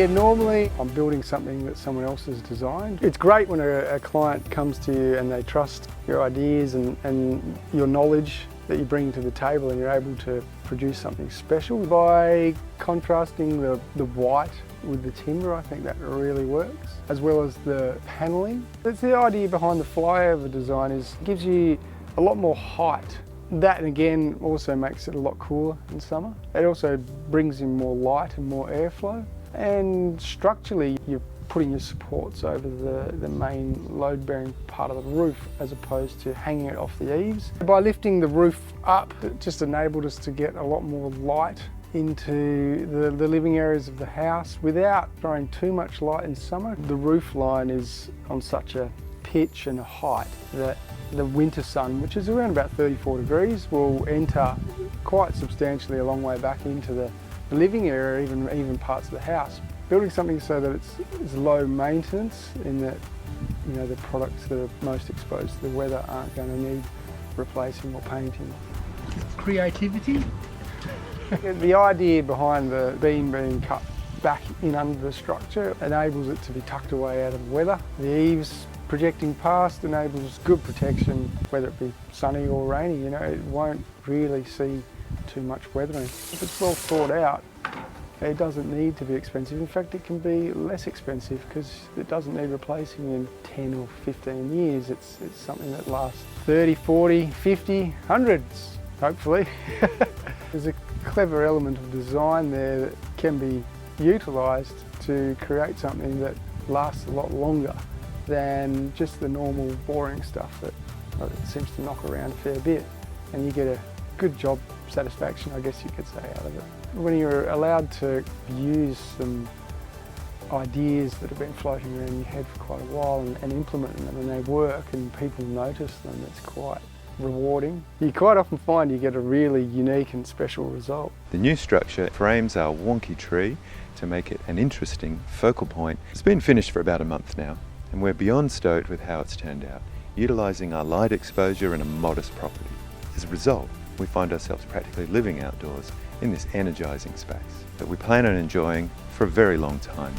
idea. Normally I'm building something that someone else has designed. It's great when a client comes to you and they trust your ideas and your knowledge that you bring to the table, and you're able to produce something special. By contrasting the white with the timber, I think that really works, as well as the panelling. That's the idea behind the flyover design, is it gives you a lot more height. That again also makes it a lot cooler in summer. It also brings in more light and more airflow. And structurally, you're putting your supports over the main load-bearing part of the roof as opposed to hanging it off the eaves. By lifting the roof up, it just enabled us to get a lot more light into the living areas of the house without throwing too much light in summer. The roof line is on such a pitch and a height that the winter sun, which is around about 34 degrees, will enter quite substantially a long way back into the living area, even parts of the house. Building something so that it's low maintenance, in that the products that are most exposed to the weather aren't going to need replacing or painting. Creativity. The idea behind the beam being cut back in under the structure enables it to be tucked away out of the weather. The eaves projecting past enables good protection, whether it be sunny or rainy. It won't really see too much weathering. If it's well thought out, it doesn't need to be expensive. In fact, it can be less expensive because it doesn't need replacing in 10 or 15 years. It's something that lasts 30, 40, 50, hundreds, hopefully. There's a clever element of design there that can be utilised to create something that lasts a lot longer than just the normal boring stuff that seems to knock around a fair bit, and you get a good job satisfaction, I guess you could say, out of it. When you're allowed to use some ideas that have been floating around in your head for quite a while and implement them, and they work and people notice them, it's quite rewarding. You quite often find you get a really unique and special result. The new structure frames our wonky tree to make it an interesting focal point. It's been finished for about a month now, and we're beyond stoked with how it's turned out, utilising our light exposure in a modest property. As a result, we find ourselves practically living outdoors in this energising space that we plan on enjoying for a very long time.